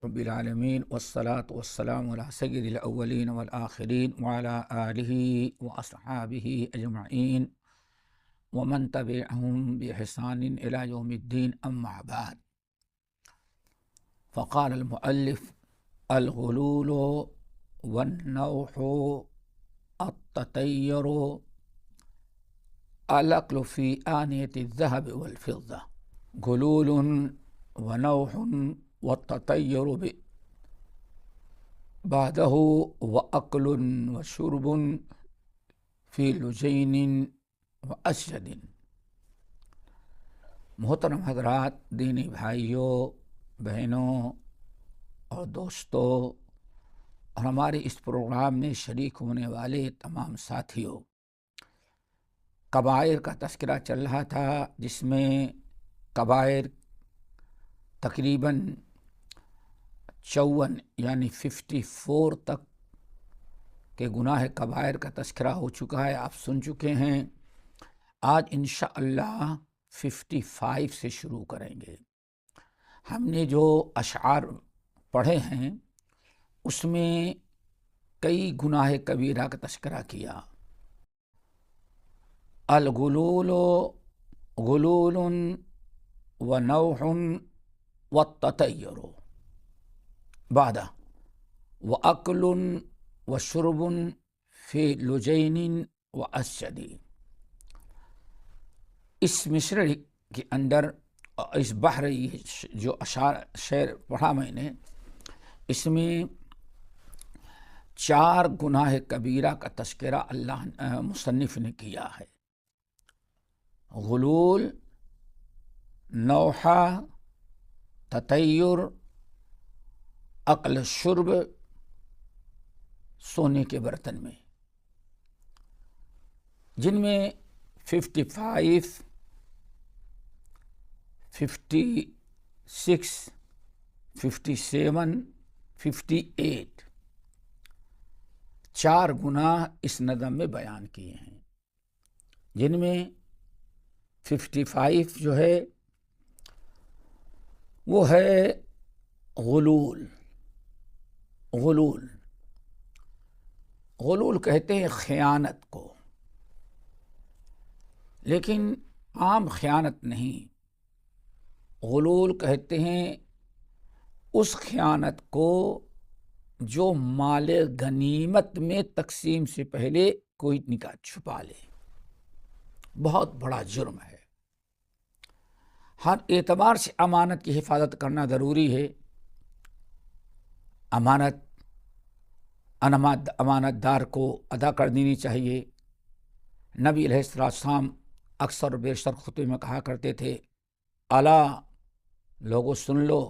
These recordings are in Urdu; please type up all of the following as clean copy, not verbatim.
رب العالمین والصلاة والسلام علی سید الاولین والآخرین وعلی آلہ واصحابہ اجمعین ومن تبعہم بإحسان الی یوم الدین اما بعد فقال المؤلف الغلول والنوح التطیر العقل فی آنیۃ الذهب والفضة غلول ونوح والتطیر بعده وأكل وشرب فی لجین وأسجد۔ محترم حضرات، دینی بھائیوں، بہنوں اور دوستوں اور ہمارے اس پروگرام میں شریک ہونے والے تمام ساتھیوں، کبائر کا تذکرہ چل رہا تھا، جس میں کبائر تقریباً 54 یعنی 54 تک کے گناہ کبائر کا تذکرہ ہو چکا ہے، آپ سن چکے ہیں۔ آج انشاءاللہ 55 سے شروع کریں گے۔ ہم نے جو اشعار پڑھے ہیں اس میں کئی گناہ کبیرہ کا تذکرہ کیا۔ الغلول غلول ونوح والتطیر بعدہ وأكل وشرب فی لجین وأسجد۔ اس مصرع کے اندر اس بحر جو شعر پڑھا میں نے، اس میں 4 گناہ کبیرہ کا تذکرہ مصنف نے کیا ہے: غلول، نوحہ، تطیر، عقل شرب سونے کے برتن میں، جن میں 55، 56، 57، 58 4 گناہ اس نظم میں بیان کیے ہیں، جن میں 55 جو ہے وہ ہے غلول۔ غلول کہتے ہیں خیانت کو، لیکن عام خیانت نہیں، غلول کہتے ہیں اس خیانت کو جو مال غنیمت میں تقسیم سے پہلے کوئی نکاح چھپا لے۔ بہت بڑا جرم ہے، ہر اعتبار سے امانت کی حفاظت کرنا ضروری ہے۔ امانت دار کو ادا کر دینی چاہیے۔ نبی علیہ السلام اکثر و بیشتر خطبے میں کہا کرتے تھے: الا لوگو سن لو،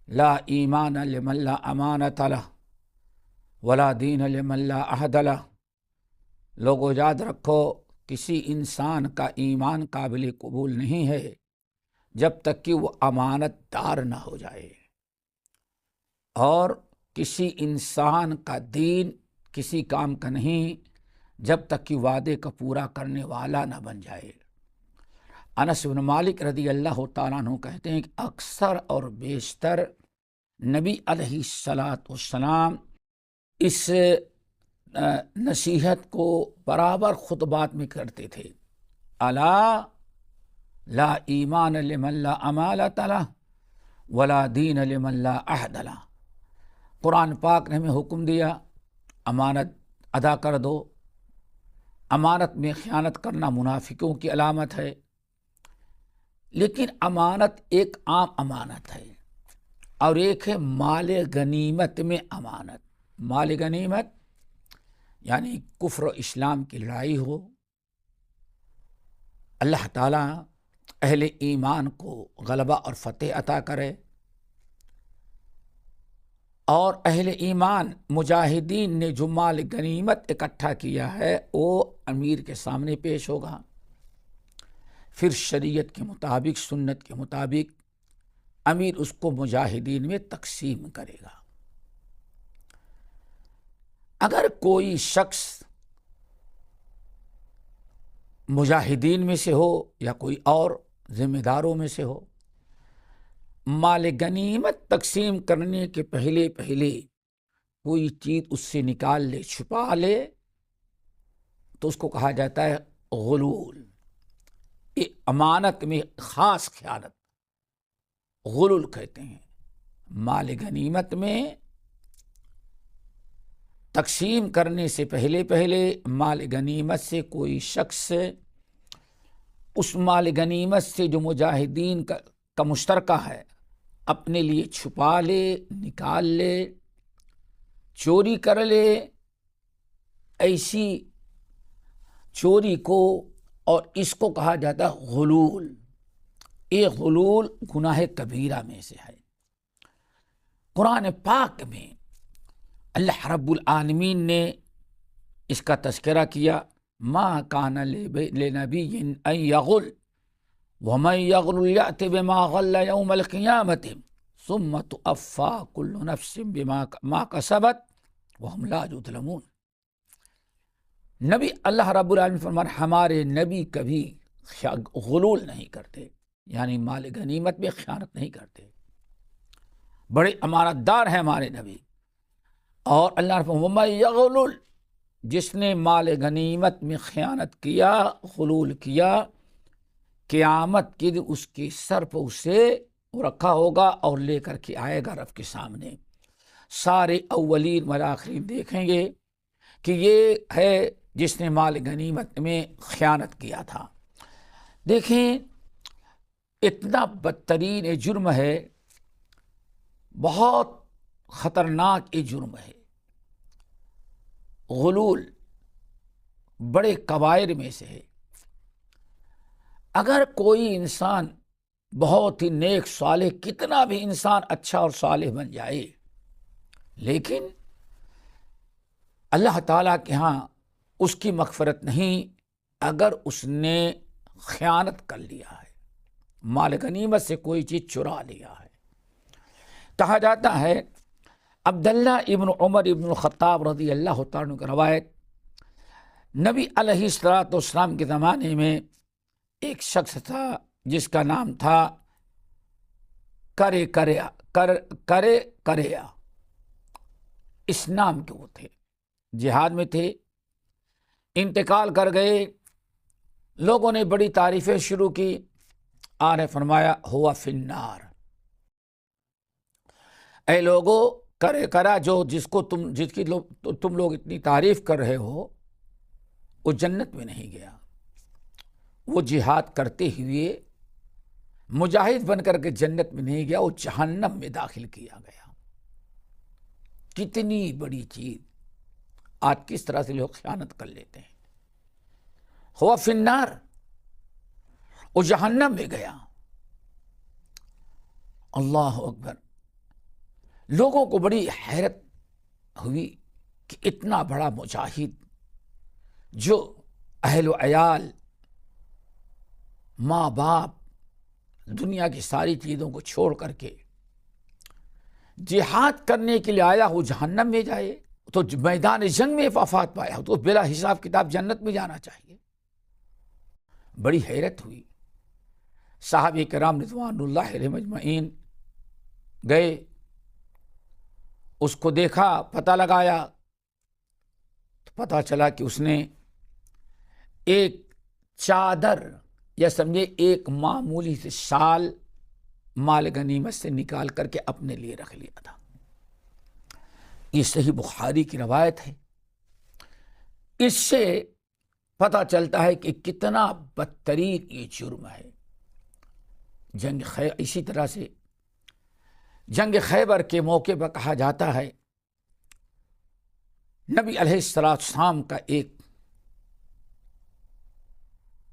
لا ایمان لمن لا امانت لہ ولا دین لمن لا عہد لہ۔ لوگو یاد رکھو، کسی انسان کا ایمان قابل قبول نہیں ہے جب تک کہ وہ امانت دار نہ ہو جائے، اور کسی انسان کا دین کسی کام کا نہیں جب تک کہ وعدے کا پورا کرنے والا نہ بن جائے۔ انس بن مالک رضی اللہ تعالیٰ عنہ کہتے ہیں کہ اکثر اور بیشتر نبی علیہ السلام اس نصیحت کو برابر خطبات میں کرتے تھے: الا لا ایمان لمن لا امانت لہ ولا دین لمن لا عہد لہ۔ قرآن پاک نے ہمیں حکم دیا امانت ادا کر دو۔ امانت میں خیانت کرنا منافقوں کی علامت ہے، لیکن امانت ایک عام امانت ہے اور ایک ہے مال غنیمت میں امانت۔ مال غنیمت یعنی کفر و اسلام کی لڑائی ہو، اللہ تعالیٰ اہل ایمان کو غلبہ اور فتح عطا کرے، اور اہل ایمان مجاہدین نے جو مال غنیمت اکٹھا کیا ہے وہ امیر کے سامنے پیش ہوگا، پھر شریعت کے مطابق، سنت کے مطابق امیر اس کو مجاہدین میں تقسیم کرے گا۔ اگر کوئی شخص مجاہدین میں سے ہو یا کوئی اور ذمہ داروں میں سے ہو، مال غنیمت تقسیم کرنے کے پہلے کوئی چیز اس سے نکال لے، چھپا لے، تو اس کو کہا جاتا ہے غلول۔ یہ امانت میں خاص خیانت غلول کہتے ہیں۔ مال غنیمت میں تقسیم کرنے سے پہلے مال غنیمت سے کوئی شخص اس مال غنیمت سے جو مجاہدین کا مشترکہ ہے اپنے لیے چھپا لے، نکال لے، چوری کر لے۔ ایسی چوری کو اور اس کو کہا جاتا ہے غلول۔ یہ غلول گناہ کبیرہ میں سے ہے۔ قرآن پاک میں اللہ رب العالمین نے اس کا تذکرہ کیا، ما کان لنبی ان یغل ومن یغل یأت بما غل یوم القیامت ثم توفی کل نفس ما کسبت وہم لا یظلمون۔ نبی اللہ رب العالمین فرمان ہمارے نبی کبھی غلول نہیں کرتے، یعنی مال غنیمت میں خیانت نہیں کرتے، بڑے امانت دار ہیں ہمارے نبی۔ اور اللہ نے فرمایا وَمَن یغلل، جس نے مال غنیمت میں خیانت کیا، غلول کیا، قیامت کے دن اس کے سر پر اسے رکھا ہوگا اور لے کر کے آئے گا رب کے سامنے۔ سارے اولین والآخرین دیکھیں گے کہ یہ ہے جس نے مال غنیمت میں خیانت کیا تھا۔ دیکھیں اتنا بدترین یہ جرم ہے، بہت خطرناک یہ جرم ہے۔ غلول بڑے کبائر میں سے ہے۔ اگر کوئی انسان بہت ہی نیک صالح، کتنا بھی انسان اچھا اور صالح بن جائے، لیکن اللہ تعالیٰ کے ہاں اس کی مغفرت نہیں اگر اس نے خیانت کر لیا ہے، مال غنیمت سے کوئی چیز چرا لیا ہے۔ کہا جاتا ہے عبداللہ ابن عمر ابن الخطاب رضی اللہ تعالیٰ عنہ کی روایت، نبی علیہ الصلوۃ والسلام کے زمانے میں ایک شخص تھا جس کا نام تھا کریا، اس نام کے وہ تھے، جہاد میں تھے، انتقال کر گئے۔ لوگوں نے بڑی تعریفیں شروع کی، آن نے فرمایا ہوا فی النار، اے لوگو کرا جو جس کی تم لوگ اتنی تعریف کر رہے ہو، وہ جنت میں نہیں گیا، وہ جہاد کرتے ہوئے مجاہد بن کر کے جنت میں نہیں گیا، وہ جہنم میں داخل کیا گیا۔ کتنی بڑی چیز، آج کس طرح سے لوگ خیانت کر لیتے ہیں۔ ہوا فی النار، وہ جہنم میں گیا۔ اللہ اکبر۔ لوگوں کو بڑی حیرت ہوئی کہ اتنا بڑا مجاہد جو اہل و عیال، ماں باپ، دنیا کی ساری چیزوں کو چھوڑ کر کے جہاد کرنے کے لیے آیا، وہ جہنم میں جائے، تو میدان جنگ میں وفات پایا تو بلا حساب کتاب جنت میں جانا چاہیے۔ بڑی حیرت ہوئی۔ صحابہ کرام رضوان اللہ علیہم اجمعین گئے، اس کو دیکھا، پتہ لگایا تو پتہ چلا کہ اس نے ایک چادر یا سمجھے ایک معمولی سے شال مال غنیمت سے نکال کر کے اپنے لیے رکھ لیا تھا۔ یہ صحیح بخاری کی روایت ہے۔ اس سے پتہ چلتا ہے کہ کتنا بدترین یہ جرم ہے۔ اسی طرح سے جنگ خیبر کے موقع پر کہا جاتا ہے نبی علیہ السلام کا ایک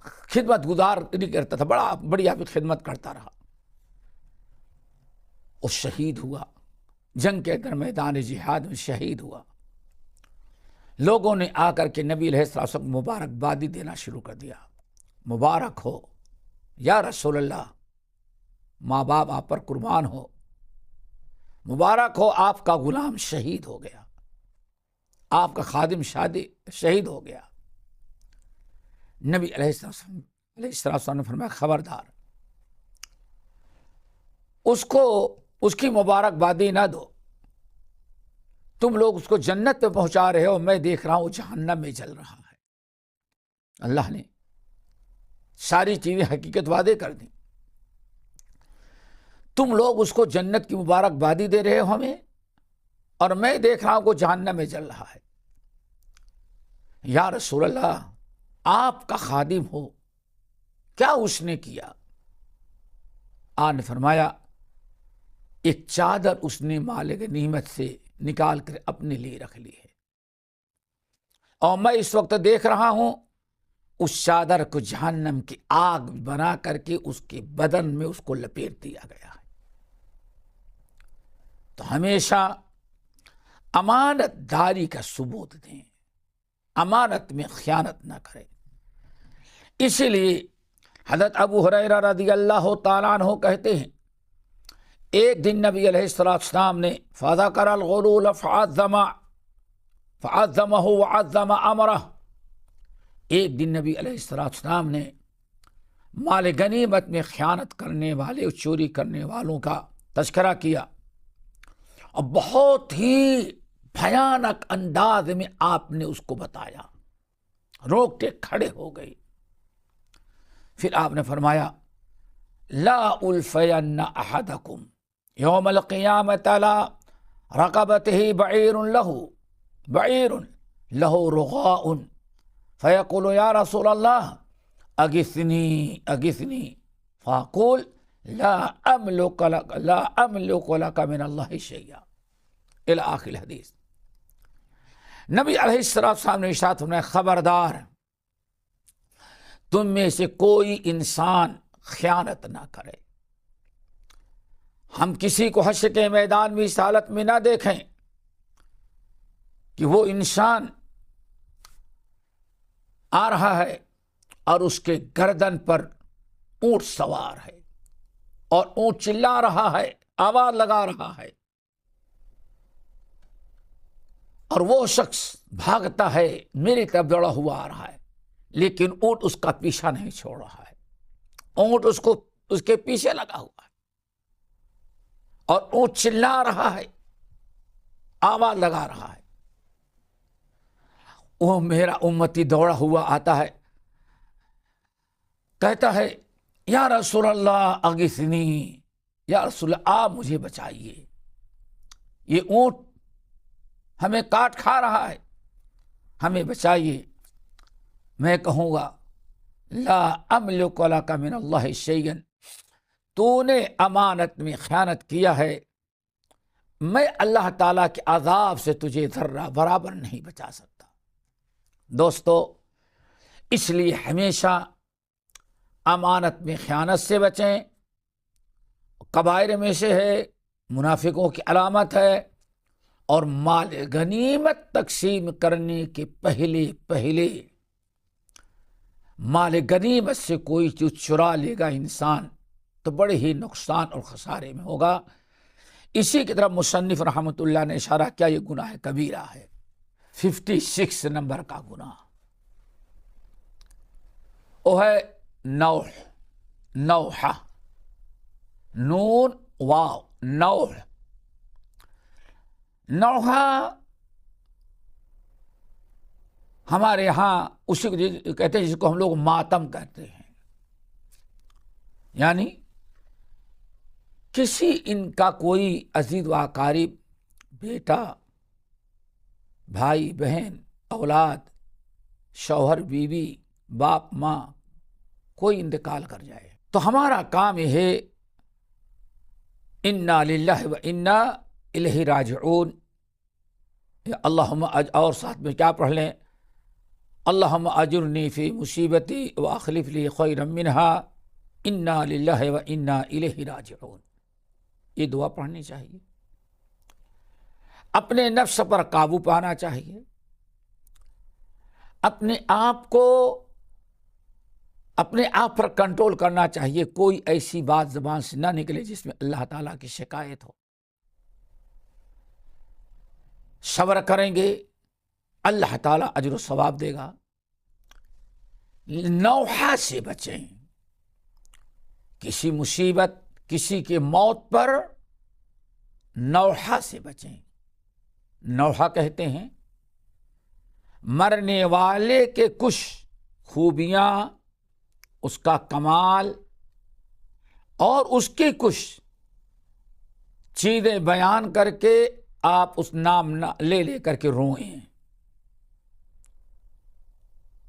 خدمت گزار کرتا تھا، بڑی آپ خدمت کرتا رہا، وہ شہید ہوا، جنگ کے اندر میدان جہاد میں شہید ہوا۔ لوگوں نے آ کر کے نبی علیہ السلام کو مبارکبادی دینا شروع کر دیا، مبارک ہو یا رسول اللہ، ماں باپ آپ پر قربان ہو، مبارک ہو آپ کا غلام شہید ہو گیا، آپ کا خادم شہید ہو گیا۔ نبی علیہ السلام نے فرمایا خبردار، اس کو اس کی مبارکبادی نہ دو. تم لوگ اس کو جنت پہ پہنچا رہے ہو، میں دیکھ رہا ہوں جہنم میں جل رہا ہے. اللہ نے ساری چیزیں حقیقت وعدے کر دی. تم لوگ اس کو جنت کی مبارکبادی دے رہے ہو ہمیں، اور میں دیکھ رہا ہوں کہ جہنم میں جل رہا ہے. یا رسول اللہ، آپ کا خادم ہو، کیا اس نے کیا؟ آپ نے فرمایا ایک چادر اس نے مال غنیمت سے نکال کر اپنے لیے رکھ لی ہے، اور میں اس وقت دیکھ رہا ہوں اس چادر کو جہنم کی آگ بنا کر کے اس کے بدن میں اس کو لپیٹ دیا گیا ہے. تو ہمیشہ امانت داری کا ثبوت دیں، امانت میں خیانت نہ کریں. اسی لیے حضرت ابو ہریرہ رضی اللہ تعالیٰ عنہ کہتے ہیں ایک دن نبی علیہ السلام نے فذکر الغلول فعظمہ وعظم امرہ، ایک دن نبی علیہ السلام نے مال غنیمت میں خیانت کرنے والے، چوری کرنے والوں کا تذکرہ کیا، اور بہت ہی بھیانک انداز میں آپ نے اس کو بتایا. روکتے کھڑے ہو گئے. پھر آپ نے فرمایا لا الفین احدکم یوم القیامۃ علی رقبتہ بعیر لہ رغاء فیقول یا رسول اللہ اغثنی فاقول لا املک لک من اللہ شیئا الی آخر الحدیث. نبی علیہ السلام نے ارشاد فرمایا خبردار، تم میں سے کوئی انسان خیانت نہ کرے. ہم کسی کو حشر کے میدان میں اس حالت میں نہ دیکھیں کہ وہ انسان آ رہا ہے اور اس کے گردن پر اونٹ سوار ہے، اور اونٹ چلا رہا ہے، آواز لگا رہا ہے، اور وہ شخص بھاگتا ہے میری طرف دوڑا ہوا آ رہا ہے، لیکن اونٹ اس کا پیچھا نہیں چھوڑ رہا ہے. اونٹ اس کے پیچھے لگا ہوا ہے، اور اونٹ چلا رہا ہے، آواز لگا رہا ہے. وہ میرا امتی دوڑا ہوا آتا ہے، کہتا ہے یا رسول اللہ اغثنی، یا رسول اللہ آپ مجھے بچائیے، یہ اونٹ ہمیں کاٹ کھا رہا ہے، ہمیں بچائیے. میں کہوں گا لا املک لک من اللہ شیئا، تو نے امانت میں خیانت کیا ہے، میں اللہ تعالیٰ کے عذاب سے تجھے ذرہ برابر نہیں بچا سکتا. دوستو، اس لیے ہمیشہ امانت میں خیانت سے بچیں. کبائر میں سے ہے، منافقوں کی علامت ہے. اور مال غنیمت تقسیم کرنے کے پہلے مال غنیمت سے کوئی چیز چرا لے گا انسان تو بڑے ہی نقصان اور خسارے میں ہوگا. اسی کی طرف مصنف رحمۃ اللہ نے اشارہ کیا، یہ گناہ کبیرہ ہے، 56 نمبر کا گناہ. وہ ہے نوحہ، نون واو، نوحہ ہمارے یہاں اسی کو کہتے ہیں جس کو ہم لوگ ماتم کہتے ہیں. یعنی کسی ان کا کوئی عزیز و اقارب، بیٹا، بھائی بہن، اولاد، شوہر بیوی، باپ ماں، کوئی انتقال کر جائے تو ہمارا کام یہ ہے انا للہ و انا الیہ راجعون. اللہم اور ساتھ میں کیا پڑھ لیں، اللہم اجرنی فی مصیبتی واخلف لی خیرا منہا انا للہ و انا الیہ راجعون. یہ دعا پڑھنی چاہیے. اپنے نفس پر قابو پانا چاہیے، اپنے آپ پر کنٹرول کرنا چاہیے. کوئی ایسی بات زبان سے نہ نکلے جس میں اللہ تعالیٰ کی شکایت ہو. صبر کریں گے اللہ تعالیٰ اجر و ثواب دے گا. نوحہ سے بچیں، کسی مصیبت کسی کے موت پر نوحہ سے بچیں۔ نوحہ کہتے ہیں مرنے والے کے کچھ خوبیاں، اس کا کمال اور اس کی کچھ چیزیں بیان کر کے آپ اس نام لے لے کر کے روئیں۔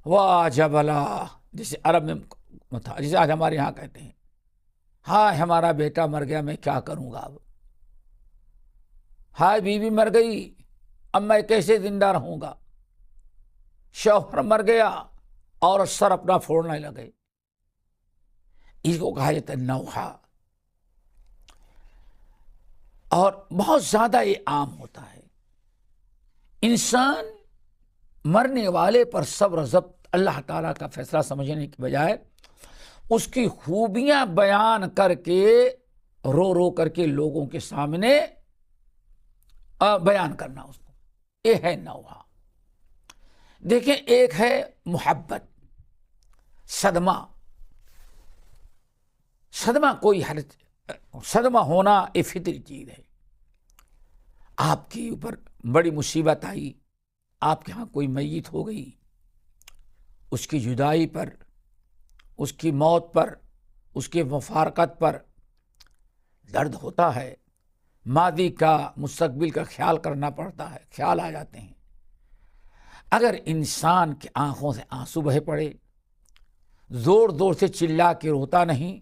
واہ جبلا، جسے عرب میں تھا، جسے آج ہمارے یہاں کہتے ہیں ہائے ہمارا بیٹا مر گیا، میں کیا کروں گا اب، ہائے بیوی مر گئی، اب میں کیسے زندہ رہوں گا، شوہر مر گیا اور سر اپنا پھوڑنے لگے۔ اس کو کہا جاتا ہے نوحہ، اور بہت زیادہ یہ عام ہوتا ہے۔ انسان مرنے والے پر صبر و ضبط اللہ تعالیٰ کا فیصلہ سمجھنے کی بجائے اس کی خوبیاں بیان کر کے رو رو کر کے لوگوں کے سامنے بیان کرنا، اس کو، یہ ہے نوحہ۔ دیکھیں، ایک ہے محبت، صدمہ۔ صدمہ کوئی صدمہ ہونا یہ فطری چیز ہے۔ آپ کے اوپر بڑی مصیبت آئی، آپ کے ہاں کوئی میت ہو گئی، اس کی جدائی پر، اس کی موت پر، اس کے مفارقت پر درد ہوتا ہے، ماضی کا مستقبل کا خیال کرنا پڑتا ہے، خیال آ جاتے ہیں۔ اگر انسان کی آنکھوں سے آنسو بہہ پڑے، زور زور سے چلا کے روتا نہیں،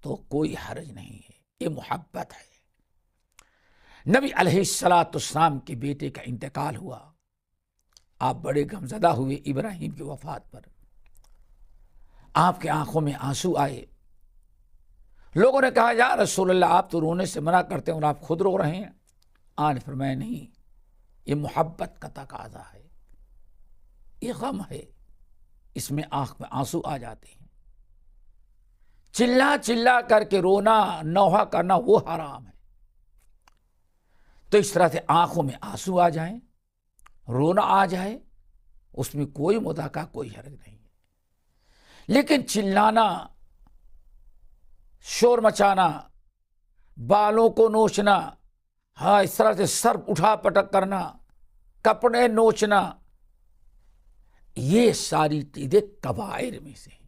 تو کوئی حرج نہیں ہے، یہ محبت ہے۔ نبی علیہ السلام کے بیٹے کا انتقال ہوا، آپ بڑے غمزدہ ہوئے ابراہیم کی وفات پر، آپ کے آنکھوں میں آنسو آئے۔ لوگوں نے کہا یا رسول اللہ آپ تو رونے سے منع کرتے ہیں اور آپ خود رو رہے ہیں۔ آن فرمایا نہیں، یہ محبت کا تقاضا ہے، یہ غم ہے، اس میں آنکھ میں آنسو آ جاتے ہیں۔ چلا چلا کر کے رونا، نوحہ کرنا وہ حرام ہے۔ تو اس طرح سے آنکھوں میں آنسو آ جائیں، رونا آ جائے، اس میں کوئی مذاکرہ، کوئی حرج نہیں ہے۔ لیکن چلانا، شور مچانا، بالوں کو نوچنا، ہاں اس طرح سے سر اٹھا پٹک کرنا، کپڑے نوچنا، یہ ساری چیزیں کبائر میں سے ہیں۔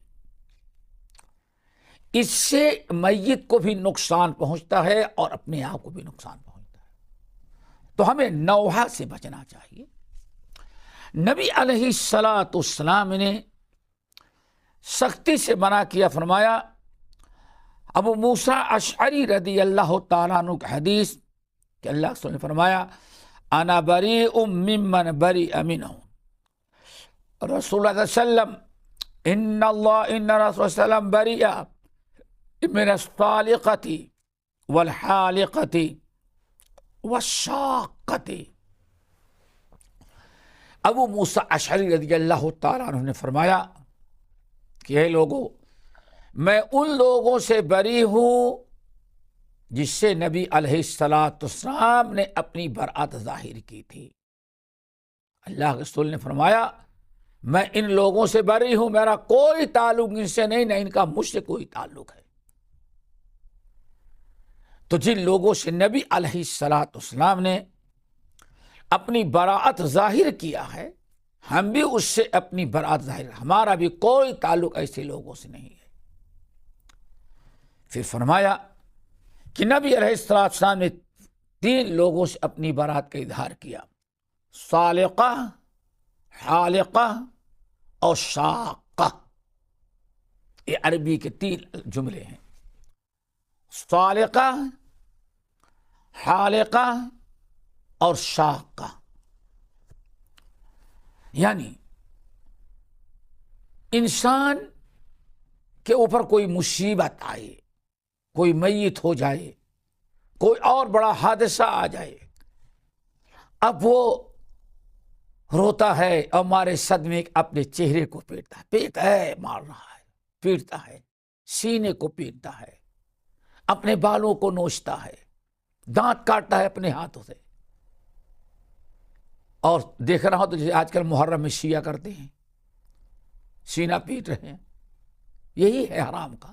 اس سے میت کو بھی نقصان پہنچتا ہے اور اپنے آپ کو بھی نقصان پہنچتا ہے۔ تو ہمیں نوحہ سے بچنا چاہیے۔ نبی علیہ السلام نے سختی سے منع کیا، فرمایا، ابو موسیٰ اشعری رضی اللہ تعالیٰ عنہ کی حدیث کہ اللہ کے رسول نے فرمایا انا بریء ممن بریء منہ، رسول اللہ صلی اللہ علیہ وسلم ان رسول اللہ صلی اللہ علیہ وسلم بریء من الصالقۃ والحالقۃ والشاقۃ۔ ابو موسیٰ اشعری رضی اللہ تعالیٰ عنہ نے فرمایا کہ اے لوگوں، میں ان لوگوں سے بری ہوں جس سے نبی علیہ السلام نے اپنی برات ظاہر کی تھی۔ اللہ کے رسول نے فرمایا میں ان لوگوں سے بری ہوں، میرا کوئی تعلق ان سے نہیں، نہ ان کا مجھ سے کوئی تعلق ہے۔ تو جن لوگوں سے نبی علیہ السلام نے اپنی براءت ظاہر کیا ہے، ہم بھی اس سے اپنی براءت ظاہر، ہمارا بھی کوئی تعلق ایسے لوگوں سے نہیں ہے۔ پھر فرمایا کہ نبی علیہ السلام نے 3 لوگوں سے اپنی براءت کا اظہار کیا، صالقہ، حالقہ اور شاقہ۔ یہ عربی کے 3 جملے ہیں، صالقہ، حالقہ اور شاقہ۔ یعنی انسان کے اوپر کوئی مصیبت آئے، کوئی میت ہو جائے، کوئی اور بڑا حادثہ آ جائے، اب وہ روتا ہے اور مارے صدمے اپنے چہرے کو پیٹتا ہے، پیٹتا ہے، مار رہا ہے، پیٹتا ہے، سینے کو پیٹتا ہے، اپنے بالوں کو نوچتا ہے، دانت کاٹتا ہے اپنے ہاتھوں سے۔ اور دیکھ رہا ہوں تو جیسے آج کل محرم میں شیعہ کرتے ہیں، سینہ پیٹ رہے ہیں، یہی ہے حرام کا۔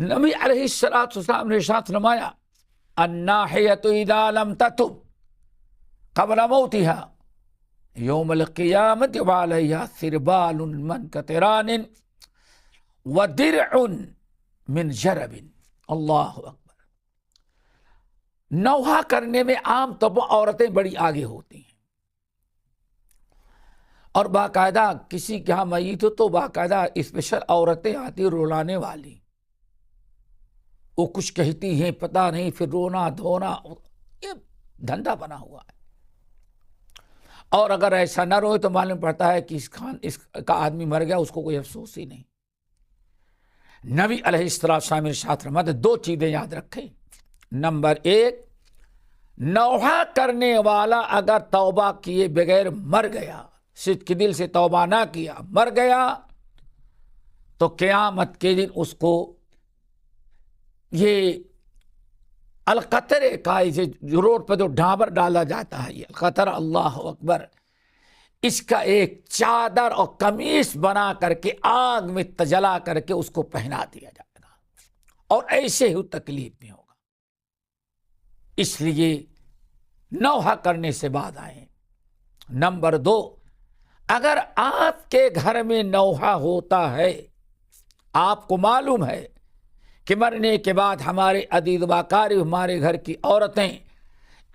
نبی علیہ الصلوۃ والسلام نے ارشاد فرمایا الناحیۃ اذا لم تتب قبل موتها یوم القیامت وعلیہا سربال من قطران ودرع من جرب. اللہ اکبر. نوحہ کرنے میں عام طور پر عورتیں بڑی آگے ہوتی ہیں، اور باقاعدہ کسی کے یہاں میت ہو تو باقاعدہ اسپیشل عورتیں آتی رلانے والی، وہ کچھ کہتی ہیں پتہ نہیں، پھر رونا دھونا، یہ دھندا بنا ہوا ہے. اور اگر ایسا نہ روئے تو معلوم پڑتا ہے کہ اس کا آدمی مر گیا، اس کو کوئی افسوس ہی نہیں. نبی علیہ السلام ارشاد فرماتے دو چیزیں یاد رکھیں. نمبر 1، نوحہ کرنے والا اگر توبہ کیے بغیر مر گیا، صدق کے دل سے توبہ نہ کیا، مر گیا، تو قیامت کے دن اس کو یہ القطرے کا روڈ پہ جو ڈھانبر ڈالا جاتا ہے، یہ القطر، اللہ اکبر، اس کا ایک چادر اور قمیص بنا کر کے آگ میں جلا کر کے اس کو پہنا دیا جائے گا، اور ایسے ہی تکلیف میں ہوگا. اس لیے نوحہ کرنے سے بعد آئیں. نمبر 2، اگر آپ کے گھر میں نوحہ ہوتا ہے، آپ کو معلوم ہے کہ مرنے کے بعد ہمارے عزیز و اقارب، ہمارے گھر کی عورتیں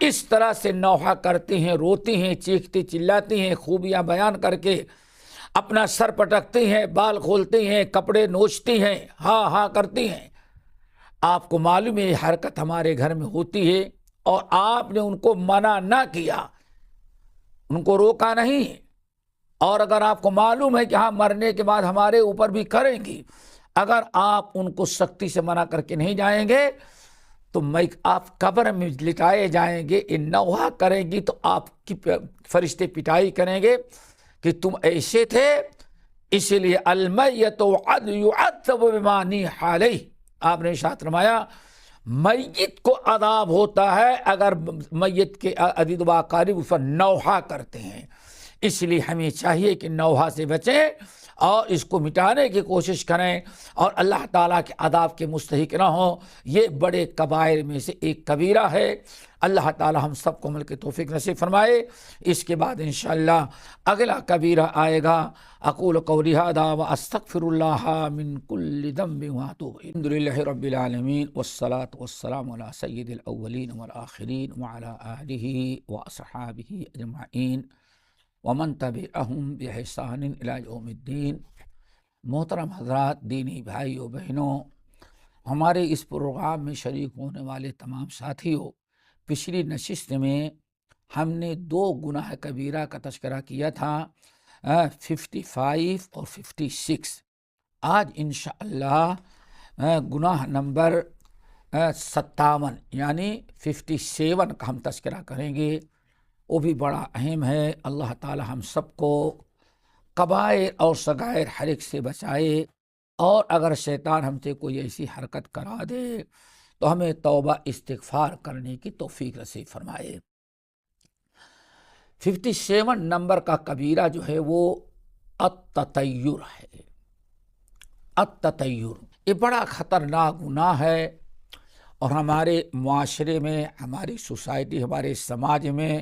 اس طرح سے نوحہ کرتی ہیں، روتی ہیں، چیختی چلاتی ہیں، خوبیاں بیان کر کے اپنا سر پٹکتی ہیں، بال کھولتی ہیں، کپڑے نوچتی ہیں، ہاں ہاں کرتی ہیں. آپ کو معلوم ہے یہ حرکت ہمارے گھر میں ہوتی ہے، اور آپ نے ان کو منع نہ کیا، ان کو روکا نہیں. اور اگر آپ کو معلوم ہے کہ ہاں مرنے کے بعد ہمارے اوپر بھی کریں گی، اگر آپ ان کو سختی سے منع کر کے نہیں جائیں گے تو آپ قبر میں لٹائے جائیں گے. نوحہ کریں گی تو آپ کی فرشتے پٹائی کریں گے کہ تم ایسے تھے. اسی لیے المیت یعذب بما نیح علیہ، آپ نے ارشاد فرمایا میت کو عذاب ہوتا ہے اگر میت کے عزیز و اقارب اس پر نوحہ کرتے ہیں. اس لیے ہمیں چاہیے کہ نوحہ سے بچیں اور اس کو مٹانے کی کوشش کریں، اور اللہ تعالیٰ کے عذاب کے مستحق نہ ہوں. یہ بڑے کبائر میں سے ایک کبیرہ ہے. اللہ تعالیٰ ہم سب کو عمل کی توفیق نصیب فرمائے. اس کے بعد انشاءاللہ اگلا کبیرہ آئے گا. اقول قولی ھذا واستغفر اللہ من کل ذنب واتوب الیہ. الحمد للہ رب العالمین والصلاة والسلام علی سید الاولین والآخرین وعلی آلہ واصحابہ اجمعین ومن تبعہم بإحسان الی یوم الدین. محترم حضرات، دینی بھائیوں بہنوں، ہمارے اس پروگرام میں شریک ہونے والے تمام ساتھیوں، پچھلی نشست میں ہم نے 2 گناہ کبیرہ کا تذکرہ کیا تھا، 55 اور 56. آج انشاءاللہ گناہ نمبر 57 یعنی 57 کا ہم تذکرہ کریں گے. وہ بھی بڑا اہم ہے. اللہ تعالی ہم سب کو کبائر اور صغائر ہر ایک سے بچائے، اور اگر شیطان ہم سے کوئی ایسی حرکت کرا دے تو ہمیں توبہ استغفار کرنے کی توفیق نصیب فرمائے. 57 نمبر کا کبیرہ جو ہے وہ التطیر ہے. التطیر یہ بڑا خطرناک گناہ ہے، اور ہمارے معاشرے میں، ہماری سوسائٹی، ہمارے سماج میں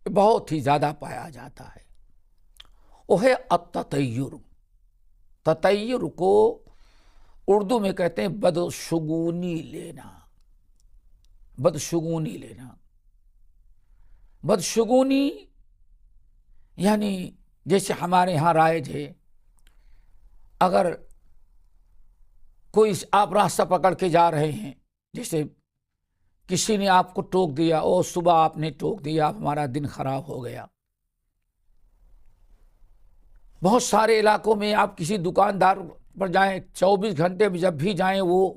بہت ہی زیادہ پایا جاتا ہے. وہ ہے التطیر. تطیر کو اردو میں کہتے ہیں بدشگونی لینا. بدشگونی لینا، بدشگونی یعنی جیسے ہمارے ہاں رائج ہے، اگر کوئی آپ راستہ پکڑ کے جا رہے ہیں، جیسے کسی نے آپ کو ٹوک دیا، او صبح آپ نے ٹوک دیا، ہمارا دن خراب ہو گیا. بہت سارے علاقوں میں آپ کسی دکاندار پر جائیں، 24 گھنٹے میں جب بھی جائیں وہ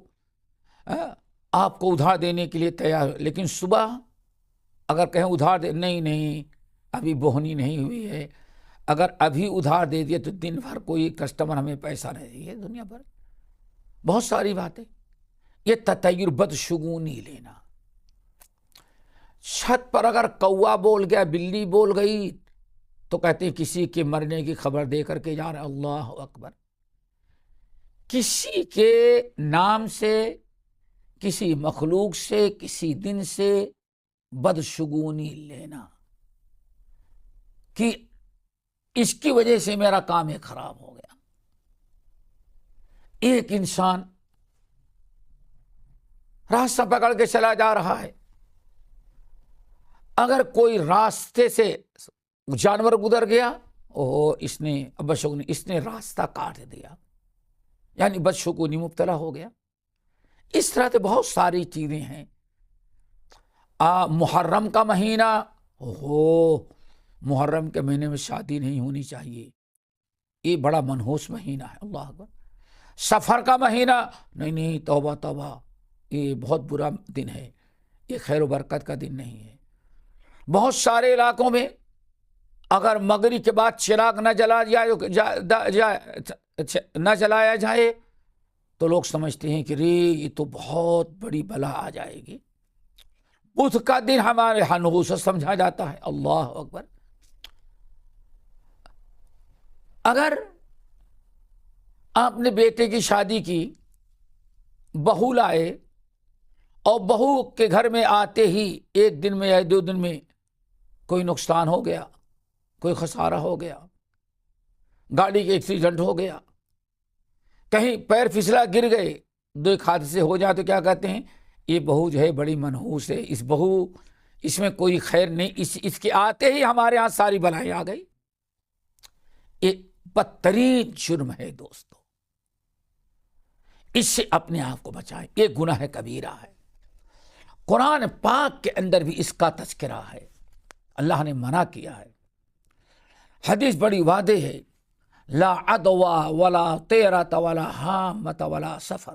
آپ کو ادھار دینے کے لیے تیار، لیکن صبح اگر کہیں ادھار دے، نہیں ابھی بوہنی نہیں ہوئی ہے، اگر ابھی ادھار دے دیے تو دن بھر کوئی کسٹمر ہمیں پیسہ نہیں دیے. دنیا بھر بہت ساری باتیں. یہ تطیر، بدشگونی لینا. چھت پر اگر کوا بول گیا، بلی بول گئی، تو کہتے ہیں کسی کے مرنے کی خبر دے کر کے جا رہے. اللہ اکبر. کسی کے نام سے، کسی مخلوق سے، کسی دن سے بدشگونی لینا کہ اس کی وجہ سے میرا کام خراب ہو گیا۔ ایک انسان راستہ پکڑ کے چلا جا رہا ہے، اگر کوئی راستے سے جانور گزر گیا، اس نے راستہ کاٹ دیا، یعنی بدشگونی مبتلا ہو گیا۔ اس طرح سے بہت ساری چیزیں ہیں۔ محرم کا مہینہ، محرم کے مہینے میں شادی نہیں ہونی چاہیے، یہ بڑا منحوس مہینہ ہے، اللہ اکبر۔ سفر کا مہینہ، نہیں توبہ توبہ، یہ بہت برا دن ہے، یہ خیر و برکت کا دن نہیں ہے۔ بہت سارے علاقوں میں اگر مغرب کے بعد چراغ نہ جلایا جائے تو لوگ سمجھتے ہیں کہ یہ تو بہت بڑی بلا آ جائے گی۔ بدھ کا دن ہمارے یہاں نحوست سمجھا جاتا ہے، اللہ اکبر۔ اگر آپ نے بیٹے کی شادی کی، بہو لائے اور بہو کے گھر میں آتے ہی ایک دن میں یا 2 دن میں کوئی نقصان ہو گیا، کوئی خسارہ ہو گیا، گاڑی کے ایکسیڈنٹ ہو گیا، کہیں پیر پھسلا گر گئے، 2 حادثے ہو جائے تو کیا کہتے ہیں؟ یہ بہو جو ہے بڑی منحوس ہے، اس میں کوئی خیر نہیں، اس کے آتے ہی ہمارے ہاں ساری بلائیں آ گئی۔ یہ بدترین جرم ہے دوستو، اس سے اپنے آپ کو بچائیں، یہ گناہ کبیرہ ہے۔ قرآن پاک کے اندر بھی اس کا تذکرہ ہے، اللہ نے منع کیا ہے۔ حدیث بڑی واضح ہے، لا عدوا ولا طیرۃ ولا حامۃ ولا سفر۔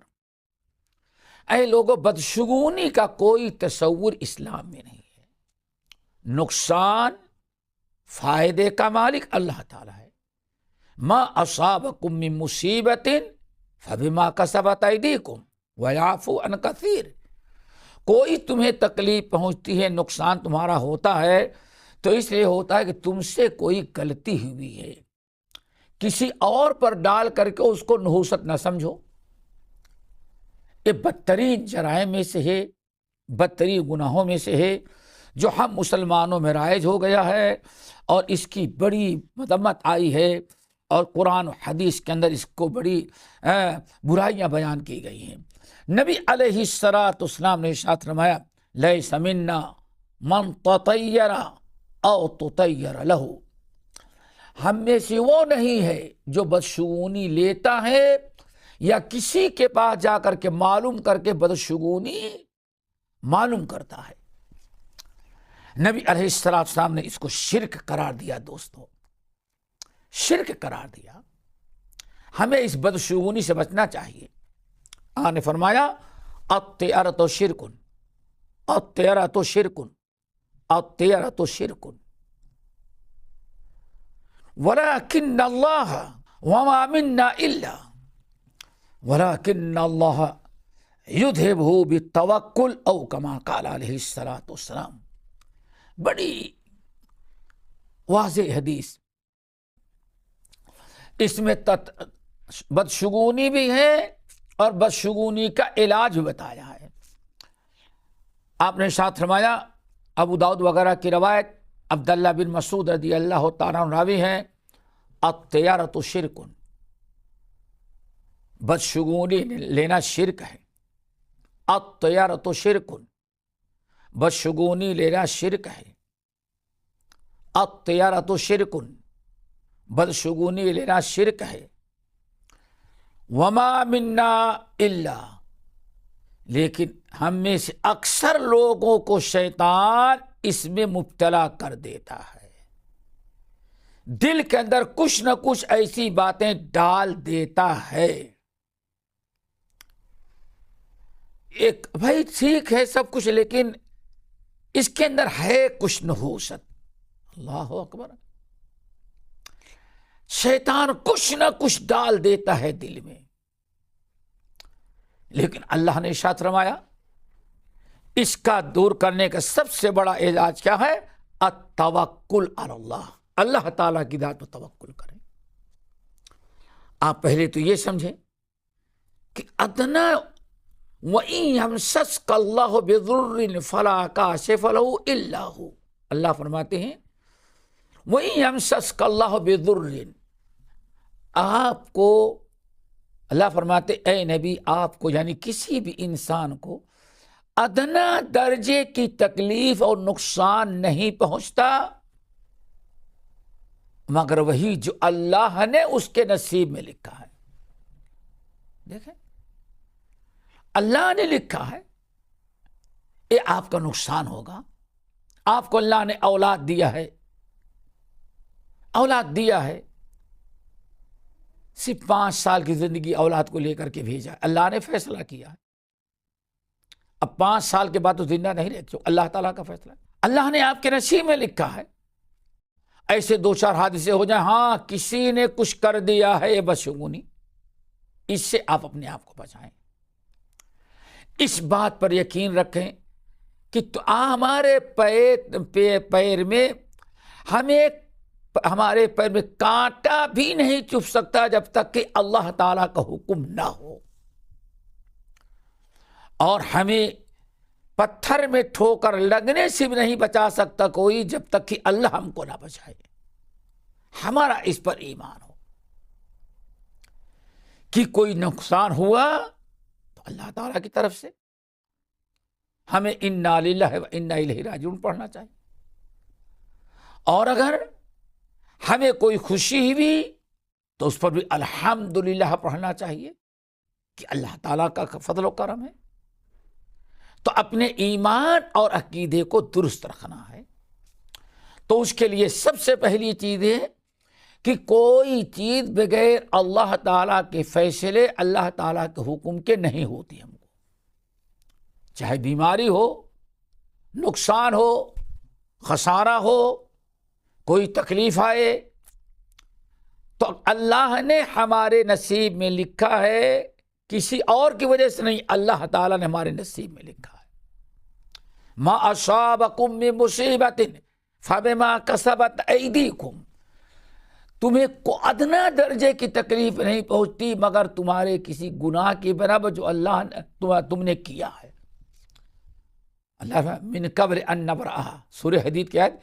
اے لوگوں، بدشگونی کا کوئی تصور اسلام میں نہیں ہے۔ نقصان فائدے کا مالک اللہ تعالی ہے۔ ما اصابکم من مصیبت فبما کسبت ایدیکم ویعفو عن کثیر۔ کوئی تمہیں تکلیف پہنچتی ہے، نقصان تمہارا ہوتا ہے تو اس لیے ہوتا ہے کہ تم سے کوئی غلطی ہوئی ہے، کسی اور پر ڈال کر کے اس کو نحوست نہ سمجھو۔ یہ بدترین جرائم میں سے ہے، بدترین گناہوں میں سے ہے جو ہم مسلمانوں میں رائج ہو گیا ہے، اور اس کی بڑی مذمت آئی ہے، اور قرآن و حدیث کے اندر اس کو بڑی برائیاں بیان کی گئی ہیں۔ نبی علیہ السلام نے ارشاد فرمایا، لیس منا من تطیر او تطیر لہ۔ ہم میں سے وہ نہیں ہے جو بدشگونی لیتا ہے یا کسی کے پاس جا کر کے معلوم کر کے بدشگونی معلوم کرتا ہے۔ نبی علیہ السلام نے اس کو شرک قرار دیا دوستو، شرک قرار دیا۔ ہمیں اس بدشگونی سے بچنا چاہیے۔ آپ نے فرمایا، الطیرۃ شرک، الطیرۃ شرک، الطیرۃ شرک، ولکن اللہ وما منا الا ولکن اللہ یذہبہ بالتوکل او کما قال علیہ السلام۔ بڑی واضح حدیث، اس میں بدشگونی بھی ہے اور بدشگونی کا علاج بھی بتایا ہے۔ آپ نے ارشاد فرمایا، ابو داؤد وغیرہ کی روایت، عبداللہ بن مسعود رضی اللہ تعالیٰ عنہ راوی ہیں، الطیرۃ شرک، بدشگونی لینا شرک ہے۔ الطیرۃ شرک، بدشگونی لینا شرک ہے۔ الطیرۃ شرک، بدشگونی لینا شرک ہے۔ وما منا الا، لیکن ہم میں سے اکثر لوگوں کو شیطان اس میں مبتلا کر دیتا ہے، دل کے اندر کچھ نہ کچھ ایسی باتیں ڈال دیتا ہے۔ ایک بھائی ٹھیک ہے سب کچھ، لیکن اس کے اندر ہے کچھ نحوست، اللہ اکبر۔ شیطان کچھ نہ کچھ ڈال دیتا ہے دل میں، لیکن اللہ نے ارشاد فرمایا، اس کا دور کرنے کا سب سے بڑا علاج کیا ہے؟ التوکل علی اللہ، اللہ تعالیٰ کی ذات پر توکل کریں۔ آپ پہلے تو یہ سمجھیں کہ ادنا وَإِن يَمْسَسْكَ اللَّهُ بِضُرٍّ فَلَا كَاشِفَ لَهُ إِلَّا هُوَ، اللہ فرماتے ہیں وَإِن يَمْسَسْكَ اللَّهُ بِضُرٍّ، آپ کو اللہ فرماتے اے نبی آپ کو یعنی کسی بھی انسان کو ادنا درجے کی تکلیف اور نقصان نہیں پہنچتا مگر وہی جو اللہ نے اس کے نصیب میں لکھا ہے۔ دیکھیں اللہ نے لکھا ہے یہ آپ کا نقصان ہوگا، آپ کو اللہ نے اولاد دیا ہے، اولاد دیا ہے، صرف 5 سال کی زندگی اولاد کو لے کر کے بھیجا، اللہ نے فیصلہ کیا ہے۔ اب 5 سال کے بعد تو زندہ نہیں رہتے، اللہ تعالیٰ کا فیصلہ ہے، اللہ نے آپ کے نصیب میں لکھا ہے۔ ایسے 2-4 حادثے ہو جائیں، ہاں کسی نے کچھ کر دیا ہے یہ بدشگونی، اس سے آپ اپنے آپ کو بچائیں، اس بات پر یقین رکھیں کہ ہمارے پیر میں ہمارے پیر میں کانٹا بھی نہیں چبھ سکتا جب تک کہ اللہ تعالیٰ کا حکم نہ ہو، اور ہمیں پتھر میں ٹھوکر لگنے سے بھی نہیں بچا سکتا کوئی جب تک کہ اللہ ہم کو نہ بچائے۔ ہمارا اس پر ایمان ہو کہ کوئی نقصان ہوا تو اللہ تعالیٰ کی طرف سے ہمیں انا للہ و انا الیہ راجعون پڑھنا چاہیے، اور اگر ہمیں کوئی خوشی ہوئی تو اس پر بھی الحمدللہ پڑھنا چاہیے کہ اللہ تعالیٰ کا فضل و کرم ہے۔ تو اپنے ایمان اور عقیدے کو درست رکھنا ہے، تو اس کے لیے سب سے پہلی چیز ہے کہ کوئی چیز بغیر اللہ تعالیٰ کے فیصلے، اللہ تعالیٰ کے حکم کے نہیں ہوتی ہم کو، چاہے بیماری ہو، نقصان ہو، خسارہ ہو، کوئی تکلیف آئے، تو اللہ نے ہمارے نصیب میں لکھا ہے، کسی اور کی وجہ سے نہیں، اللہ تعالیٰ نے ہمارے نصیب میں لکھا ہے۔ ما اصابکم من مصیبت فبما کسبت ایدیکم، تمہیں کو ادنا درجے کی تکلیف نہیں پہنچتی مگر تمہارے کسی گناہ کی بنا پر جو اللہ نے تم نے کیا ہے۔ اللہ من قبل ان نبرأہا، سورہ حدید کی آیت،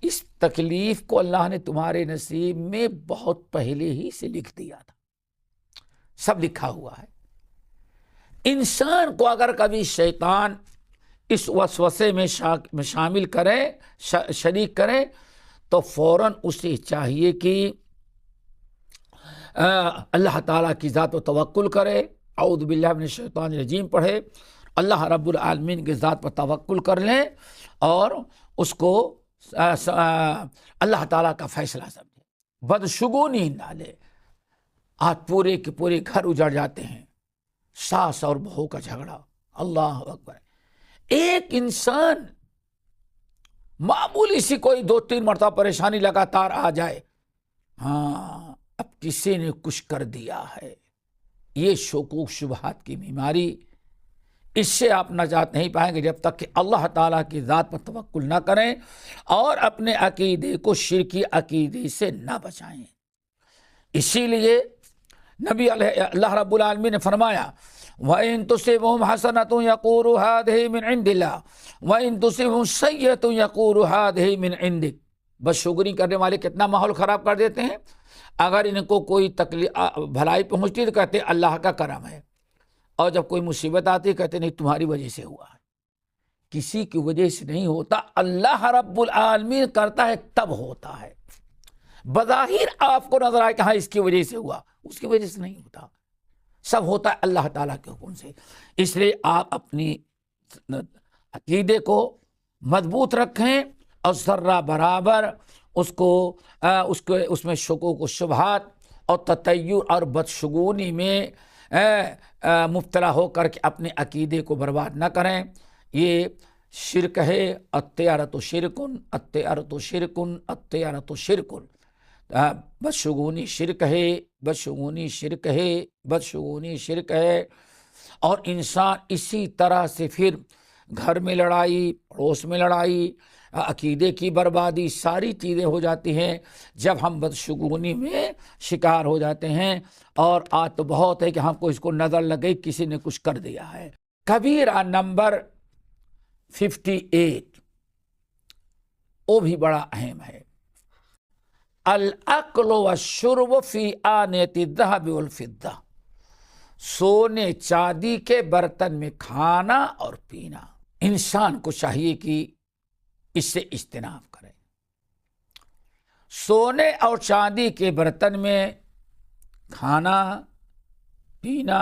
اس تکلیف کو اللہ نے تمہارے نصیب میں بہت پہلے ہی سے لکھ دیا تھا، سب لکھا ہوا ہے۔ انسان کو اگر کبھی شیطان اس وسوسے میں شامل کرے، شریک کرے، تو فوراً اسے چاہیے کہ اللہ تعالیٰ کی ذات و توکل کرے، اعوذ باللہ من الشیطان الرجیم پڑھے، اللہ رب العالمین کی ذات پر توکل کر لیں اور اس کو اللہ تعالیٰ کا فیصلہ سمجھے، بدشگونی نہ لے۔ آج پورے کے پورے گھر اجڑ جاتے ہیں، ساس اور بہو کا جھگڑا، اللہ اکبر، ایک انسان معمولی سی کوئی 2-3 مرتبہ پریشانی لگاتار آ جائے، ہاں اب کسی نے کچھ کر دیا ہے، یہ شکوک شبہات کی بیماری، اس سے آپ نجات نہیں پائیں گے جب تک کہ اللہ تعالیٰ کی ذات پر توکل نہ کریں اور اپنے عقیدے کو شرکی عقیدے سے نہ بچائیں۔ اسی لیے نبی اللہ رب العالمین نے فرمایا وَإِن تُصِبْهُمْ حَسَنَةٌ يَقُولُوا هَٰذِهِ مِنْ عِنْدِ اللَّهِ وَإِن تُصِبْهُمْ سَيِّئَةٌ يَقُولُوا هَٰذِهِ مِنْ عِنْدِكَ۔ بدشگونی کرنے والے کتنا ماحول خراب کر دیتے ہیں، اگر ان کو کوئی بھلائی پہنچتی تو کہتے ہیں اللہ کا کرم ہے، اور جب کوئی مصیبت آتی کہتے نہیں تمہاری وجہ سے ہوا ہے، کسی کی وجہ سے نہیں ہوتا، اللہ رب العالمین کرتا ہے تب ہوتا ہے۔ بظاہر آپ کو نظر آئے کہ ہاں اس کی وجہ سے ہوا، اس کی وجہ سے نہیں ہوتا، سب ہوتا ہے اللہ تعالیٰ کے حکم سے۔ اس لیے آپ اپنی عقیدے کو مضبوط رکھیں اور ذرہ برابر اس میں شکوک و شبہات اور تطیر اور بدشگونی میں مبتلا ہو کر کے اپنے عقیدے کو برباد نہ کریں۔ یہ شرک ہے، الطیرۃ شرکن، الطیرۃ شرکن، الطیرۃ شرکن، بدشگونی شرک ہے، بدشگونی شرک ہے، بدشگونی شرک ہے۔ اور انسان اسی طرح سے پھر گھر میں لڑائی، پڑوس میں لڑائی، عقیدے کی بربادی، ساری چیزیں ہو جاتی ہیں جب ہم بدشگونی میں شکار ہو جاتے ہیں۔ اور آج تو بہت ہے کہ ہم کو اس کو نظر لگے کسی نے کچھ کر دیا ہے۔ کبیرہ نمبر 58 وہ بھی بڑا اہم ہے۔ الاکل والشرب فی آنیۃ الذہب والفضہ، سونے چاندی کے برتن میں کھانا اور پینا۔ انسان کو چاہیے کہ اس سے اجتناب کرے۔ سونے اور چاندی کے برتن میں کھانا پینا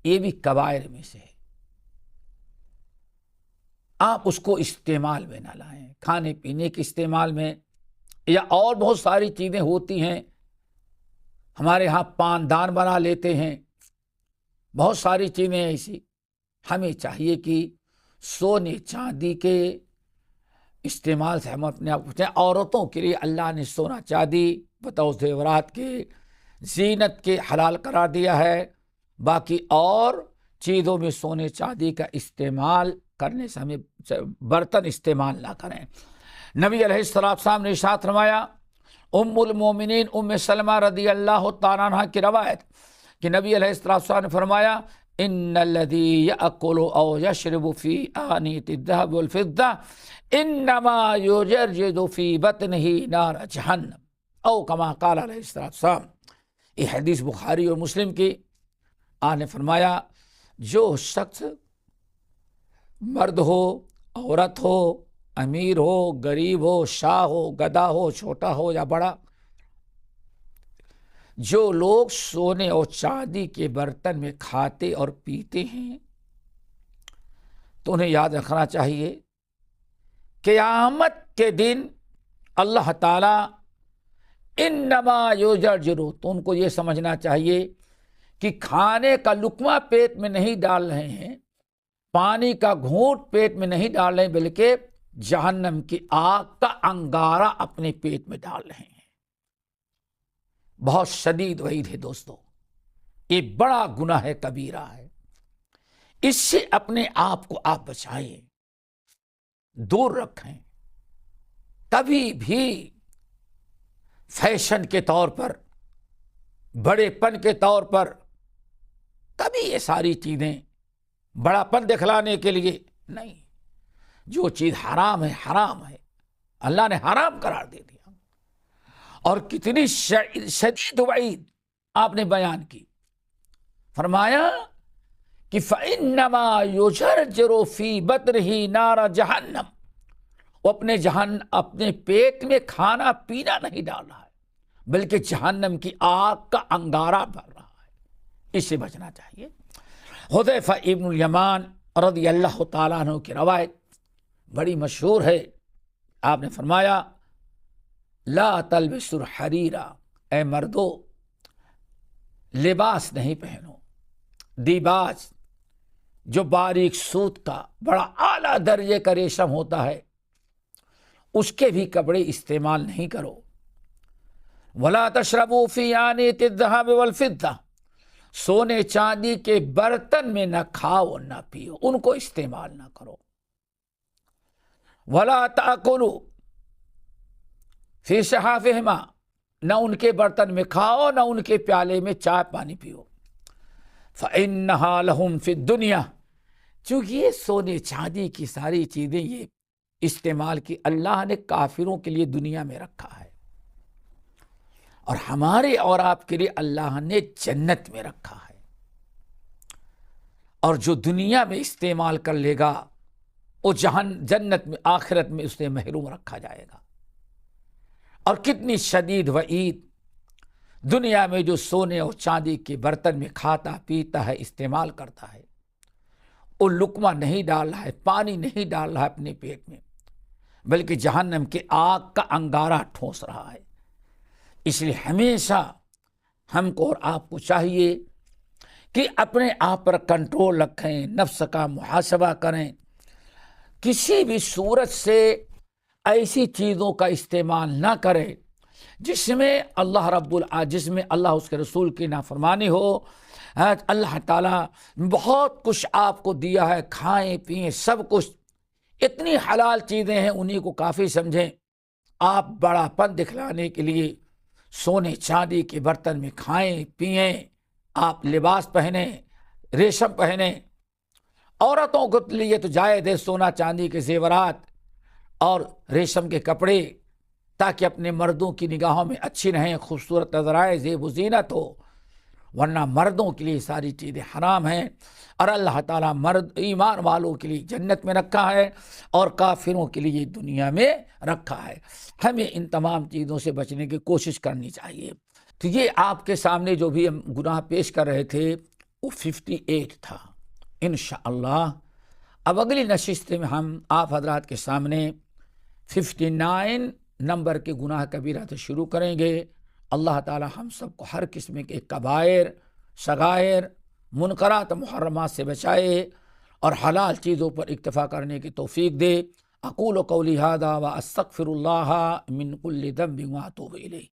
یہ بھی کبائر میں سے ہے۔ آپ اس کو استعمال میں نہ لائیں۔ کھانے پینے کے استعمال میں یا اور بہت ساری چیزیں ہوتی ہیں، ہمارے ہاں پاندان بنا لیتے ہیں، بہت ساری چیزیں ایسی۔ ہمیں چاہیے کہ سونے چاندی کے استعمال سے ہم اپنے آپ کو، عورتوں کے لیے اللہ نے سونا چاندی بطور زیورات کے زینت کے حلال قرار دیا ہے، باقی اور چیزوں میں سونے چاندی کا استعمال کرنے سے ہمیں برتن استعمال نہ کریں۔ نبی علیہ السلام نے ارشاد فرمایا، ام المومنین ام سلمہ رضی اللہ تعالیٰ عنہ کی روایت کہ نبی علیہ السلام نے فرمایا، ان الذی یأکل او یشرب فی آنیۃ الذہب والفضہ انما یجرجد فی بطنہ نار جہنم، او کما قال علیہ السلام۔ یہ حدیث بخاری اور مسلم کی۔ آپ نے فرمایا، جو شخص مرد ہو، عورت ہو، امیر ہو، غریب ہو، شاہ ہو، گدھا ہو، چھوٹا ہو یا بڑا، جو لوگ سونے اور چاندی کے برتن میں کھاتے اور پیتے ہیں تو انہیں یاد رکھنا چاہیے قیامت کے دن اللہ تعالیٰ انما یجرجر، تو ان کو یہ سمجھنا چاہیے کہ کھانے کا لقمہ پیٹ میں نہیں ڈال رہے ہیں، پانی کا گھونٹ پیٹ میں نہیں ڈال رہے ہیں، بلکہ جہنم کی آگ کا انگارہ اپنے پیٹ میں ڈال رہے ہیں۔ بہت شدید وعید ہے دوستو، یہ بڑا گناہ ہے، کبیرہ ہے۔ اس سے اپنے آپ کو آپ بچائیں، دور رکھیں۔ کبھی بھی فیشن کے طور پر، بڑے پن کے طور پر، کبھی یہ ساری چیزیں بڑا پن دکھلانے کے لیے نہیں۔ جو چیز حرام ہے حرام ہے، اللہ نے حرام قرار دے دیا۔ اور کتنی شدید وعید آپ نے بیان کی، فرمایا کہ فَإِنَّمَا يُجَرْجِرُ فِي بَطْنِهِ نَارَ جَهَنَّمَ، وہ اپنے پیٹ میں کھانا پینا نہیں ڈال رہا ہے، بلکہ جہنم کی آگ کا انگارہ بھر رہا ہے۔ اس سے بچنا چاہیے۔ حذیفہ ابن الیمان رضی اللہ تعالیٰ عنہ کی روایت بڑی مشہور ہے۔ آپ نے فرمایا، لا تلبسوا الحریر، اے مردو لباس نہیں پہنو، دیباج جو باریک سوت کا بڑا اعلیٰ درجے کا ریشم ہوتا ہے، اس کے بھی کپڑے استعمال نہیں کرو۔ ولا تشربوا فی آنیۃ الذہب والفضہ، سونے چاندی کے برتن میں نہ کھاؤ نہ پیو، ان کو استعمال نہ کرو۔ ولا تأکلوا فی صحافہما، نہ ان کے برتن میں کھاؤ نہ ان کے پیالے میں چائے پانی پیو۔ فإنہا لہم فی الدنیا، چونکہ یہ سونے چاندی کی ساری چیزیں یہ استعمال کی اللہ نے کافروں کے لیے دنیا میں رکھا ہے، اور ہمارے اور آپ کے لیے اللہ نے جنت میں رکھا ہے۔ اور جو دنیا میں استعمال کر لے گا وہ جنت میں آخرت میں اسے محروم رکھا جائے گا۔ اور کتنی شدید وعید، دنیا میں جو سونے اور چاندی کے برتن میں کھاتا پیتا ہے، استعمال کرتا ہے، وہ لقمہ نہیں ڈال رہا ہے، پانی نہیں ڈال رہا ہے اپنے پیٹ میں، بلکہ جہنم کے آگ کا انگارہ ٹھونس رہا ہے۔ اس لیے ہمیشہ ہم کو اور آپ کو چاہیے کہ اپنے آپ پر کنٹرول رکھیں، نفس کا محاسبہ کریں، کسی بھی صورت سے ایسی چیزوں کا استعمال نہ کریں جس میں جس میں اللہ اس کے رسول کی نافرمانی ہو. اللہ تعالیٰ بہت کچھ آپ کو دیا ہے، کھائیں پئیں سب کچھ، اتنی حلال چیزیں ہیں، انہی کو کافی سمجھیں. آپ بڑا پن دکھلانے کے لیے سونے چاندی کے برتن میں کھائیں پئیں، آپ لباس پہنیں، ریشم پہنیں. عورتوں کے لیے تو جائز ہے سونا چاندی کے زیورات اور ریشم کے کپڑے، تاکہ اپنے مردوں کی نگاہوں میں اچھی رہیں، خوبصورت نظر آئے، زیب و زینت ہو. ورنہ مردوں کے لیے ساری چیزیں حرام ہیں. اور اللہ تعالیٰ مرد ایمان والوں کے لیے جنت میں رکھا ہے اور کافروں کے لیے دنیا میں رکھا ہے. ہمیں ان تمام چیزوں سے بچنے کی کوشش کرنی چاہیے. تو یہ آپ کے سامنے جو بھی ہم گناہ پیش کر رہے تھے وہ 58 تھا. انشاءاللہ اب اگلی نشست میں ہم آپ حضرات کے سامنے 59 نمبر کے گناہ کبیرہ سے شروع کریں گے. اللہ تعالی ہم سب کو ہر قسم کے کبائر، صغائر، منکرات محرمات سے بچائے اور حلال چیزوں پر اکتفا کرنے کی توفیق دے. اقول قولی ھذا واستغفر اللہ من کل ذنب واتوب الیہ.